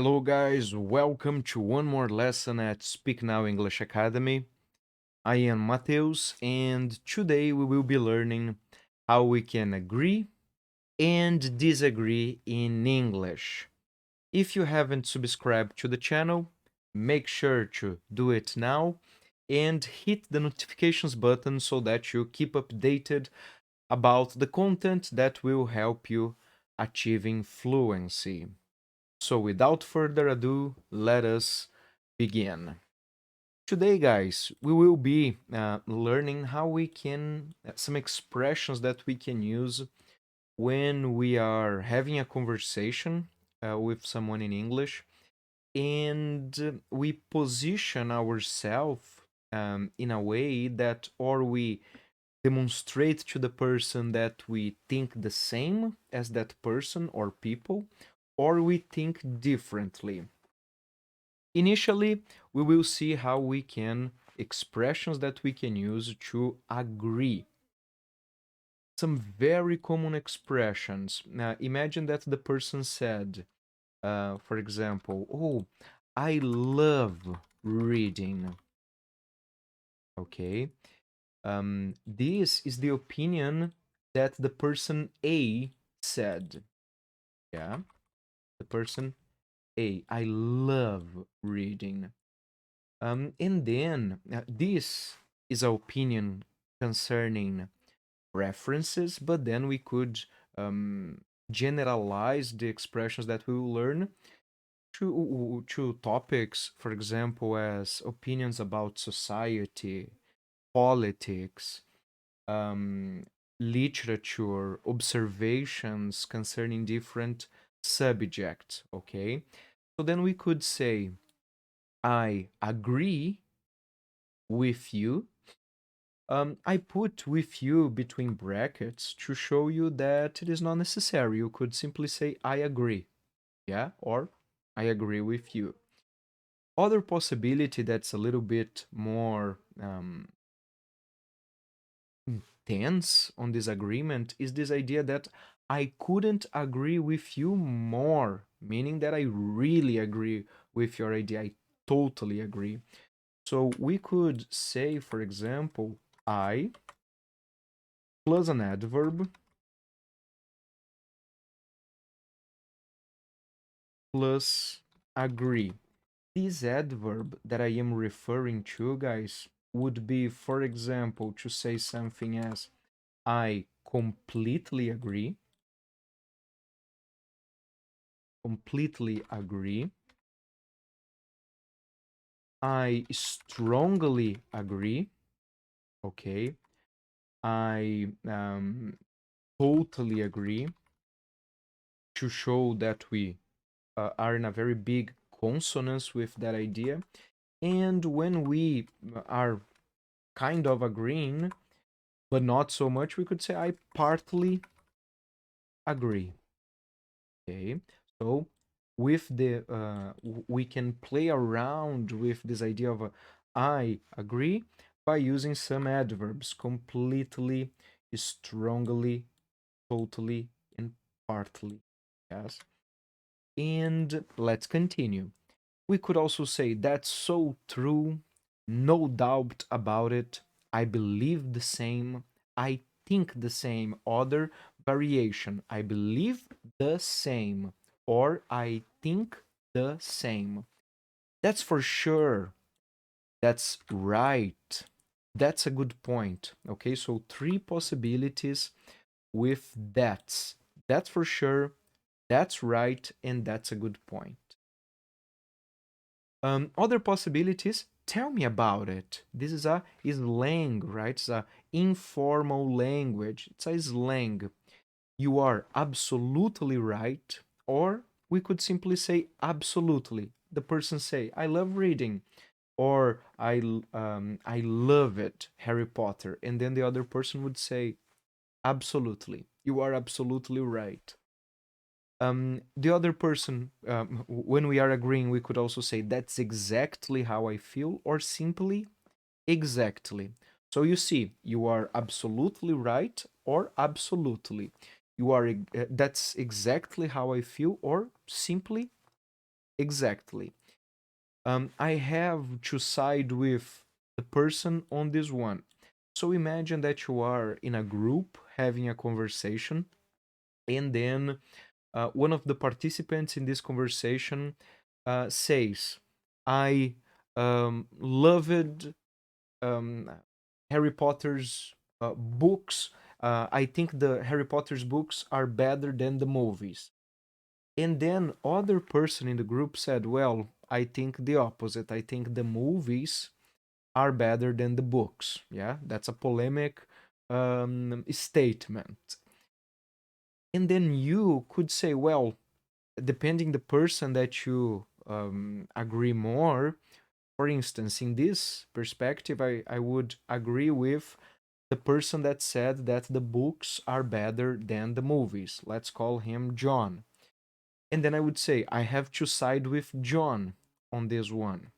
Hello, guys. Welcome to one more lesson at Speak Now English Academy. I am Mateus, and today we will be learning how we can agree and disagree in English. If you haven't subscribed to the channel, make sure to do it now and hit the notifications button so that you keep updated about the content that will help you achieving fluency. So, without further ado, let us begin. Today, guys, we will be learning how we can, some expressions that we can use when we are having a conversation with someone in English and we position ourselves in a way that, or we demonstrate to the person that we think the same as that person or people, or we think differently. Initially, we will see how we can expressions that we can use to agree. Some very common expressions. Now, imagine that the person said, for example, "Oh, I love reading." Okay, this is the opinion that the person A said. Yeah, the person A, I love reading. And then this is our opinion concerning references, but then we could um, generalize the expressions that we will learn to topics, for example, as opinions about society, politics, um, literature, observations concerning different subjects. Okay, so then we could say, I agree with you. I put with you between brackets to show you that it is not necessary. You could simply say, I agree. Yeah, or I agree with you. Other possibility that's a little bit more intense on this agreement is this idea that I couldn't agree with you more, meaning that I really agree with your idea. I totally agree. So we could say, for example, I plus an adverb plus agree. This adverb that I am referring to, guys, would be, for example, to say something as I completely agree, completely agree, I strongly agree, okay, I totally agree, to show that we are in a very big consonance with that idea. And when we are kind of agreeing, but not so much, we could say I partly agree. Okay, so with the we can play around with this idea of I agree by using some adverbs: completely, strongly, totally, and partly. Yes, and let's continue. We could also say that's so true, no doubt about it, I believe the same, I think the same. Other variation, I believe the same, or I think the same. That's for sure. That's right. That's a good point. Okay, so three possibilities with that's. That's for sure, that's right, and that's a good point. Other possibilities, tell me about it. This is a slang, right? It's a informal language. It's a slang. You are absolutely right. Or we could simply say absolutely. The person say, I love reading. Or I love it, Harry Potter. And then the other person would say, absolutely. You are absolutely right. The other person, when we are agreeing, we could also say that's exactly how I feel, or simply exactly. So you see, you are absolutely right, or absolutely. You are, that's exactly how I feel, or simply Exactly. I have to side with the person on this one. So imagine that you are in a group having a conversation, and then one of the participants in this conversation says, I loved um, Harry Potter's books. I think the Harry Potter's books are better than the movies. And then other person in the group said, well, I think the opposite. I think the movies are better than the books. Yeah, that's a polemic statement. And then you could say, well, depending the person that you agree more. For instance, in this perspective, I would agree with the person that said that the books are better than the movies. Let's call him John. And then I would say, I have to side with John on this one.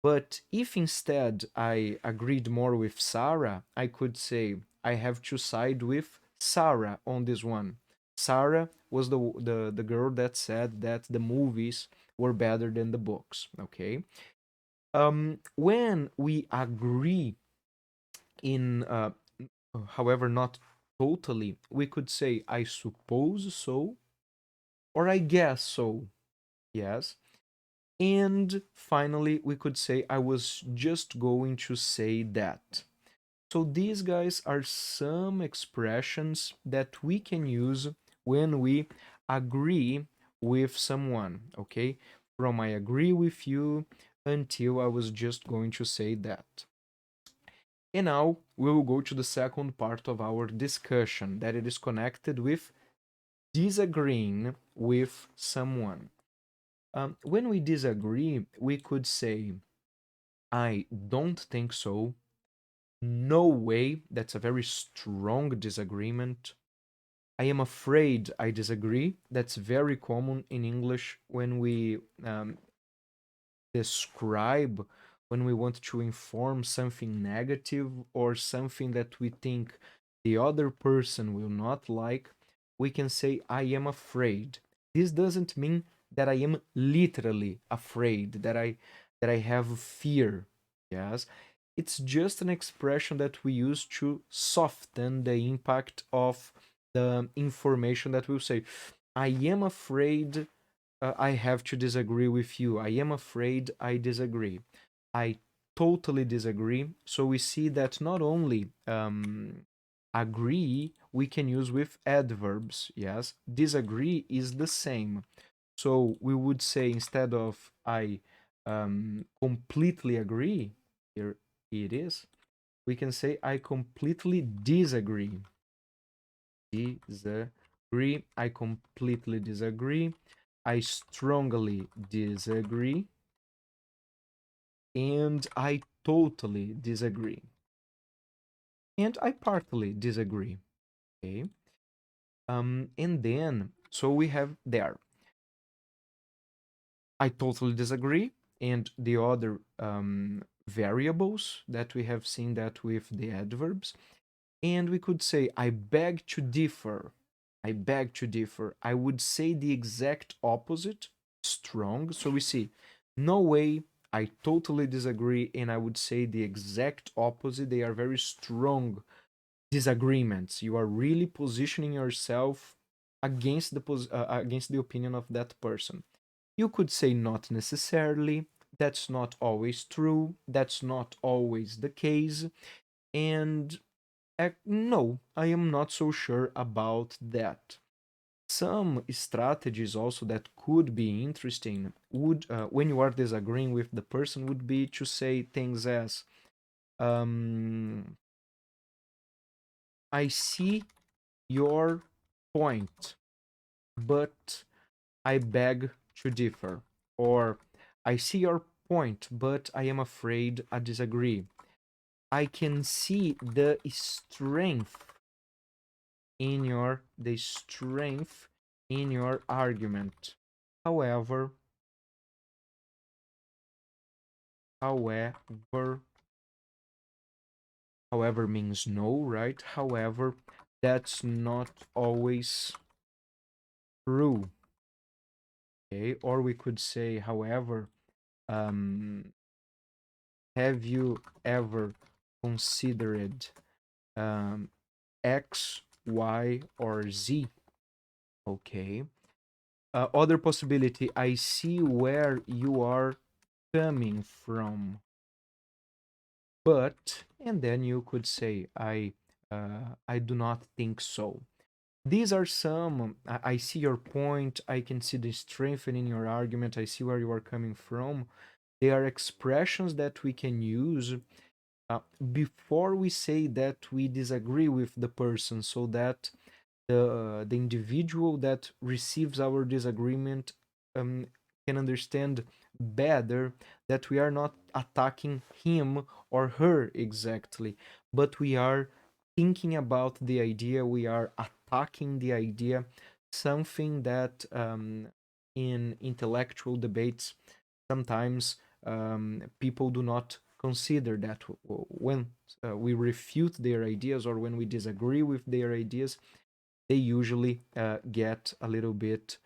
But if instead I agreed more with Sarah, I could say, I have to side with Sarah on this one. Sarah was the girl that said that the movies were better than the books. Okay. When we agree in, however, not totally, we could say, I suppose so, or I guess so. Yes. And finally, we could say, I was just going to say that. So these guys are some expressions that we can use when we agree with someone, okay? From I agree with you until I was just going to say that. And now we will go to the second part of our discussion, that it is connected with disagreeing with someone. When we disagree, we could say, I don't think so. No way. That's a very strong disagreement. I am afraid I disagree. That's very common in English when we describe, when we want to inform something negative or something that we think the other person will not like. We can say, I am afraid. This doesn't mean that I am literally afraid, that I have fear. Yes. It's just an expression that we use to soften the impact of the information that we'll say. I am afraid I have to disagree with you. I am afraid I disagree. I totally disagree. So we see that not only agree we can use with adverbs. Yes, disagree is the same. So we would say, instead of I completely agree, here it is, we can say I completely disagree. Disagree. I completely disagree. I strongly disagree. And I totally disagree. And I partly disagree. Okay. And then, so we have there, I totally disagree. And the other variables that we have seen that with the adverbs. And we could say, I beg to differ. I beg to differ. I would say the exact opposite, strong. So we see, no way, I totally disagree. And I would say the exact opposite. They are very strong disagreements. You are really positioning yourself against against the opinion of that person. You could say not necessarily. That's not always true. That's not always the case. And no, I am not so sure about that. Some strategies also that could be interesting would, when you are disagreeing with the person, would be to say things as, um, I see your point, but I beg to differ. Or, I see your point, but I am afraid I disagree. I can see the strength in your argument. However, however, however means no, right? However, that's not always true. Okay, or we could say, however, um, have you ever considered um, X, Y, or Z? Okay. Other possibility, I see where you are coming from, but, and then you could say, I do not think so. These are some, I see your point, I can see the strength in your argument, I see where you are coming from. They are expressions that we can use before we say that we disagree with the person, so that the individual that receives our disagreement um, can understand better that we are not attacking him or her exactly, but we are thinking about the idea, we are attacking the idea, something that in intellectual debates sometimes people do not consider that when we refute their ideas or when we disagree with their ideas, they usually get a little bit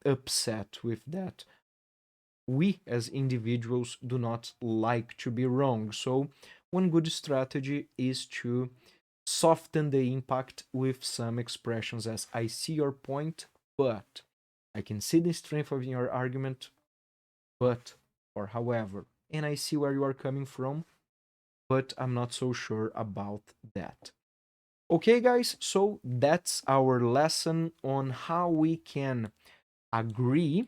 upset with that. We as individuals do not like to be wrong. So, one good strategy is to soften the impact with some expressions as I see your point, but I can see the strength of your argument, but or however, and I see where you are coming from, but I'm not so sure about that. Okay, guys, so that's our lesson on how we can agree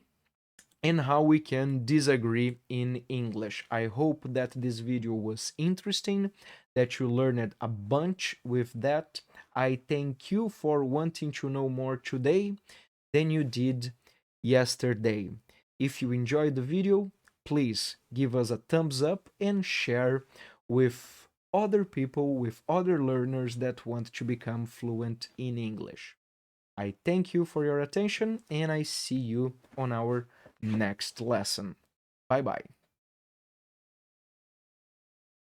and how we can disagree in English. I hope that this video was interesting, that you learned a bunch with that. I thank you for wanting to know more today than you did yesterday. If you enjoyed the video, please give us a thumbs up and share with other people, with other learners that want to become fluent in English. I thank you for your attention and I see you on our next lesson. Bye bye.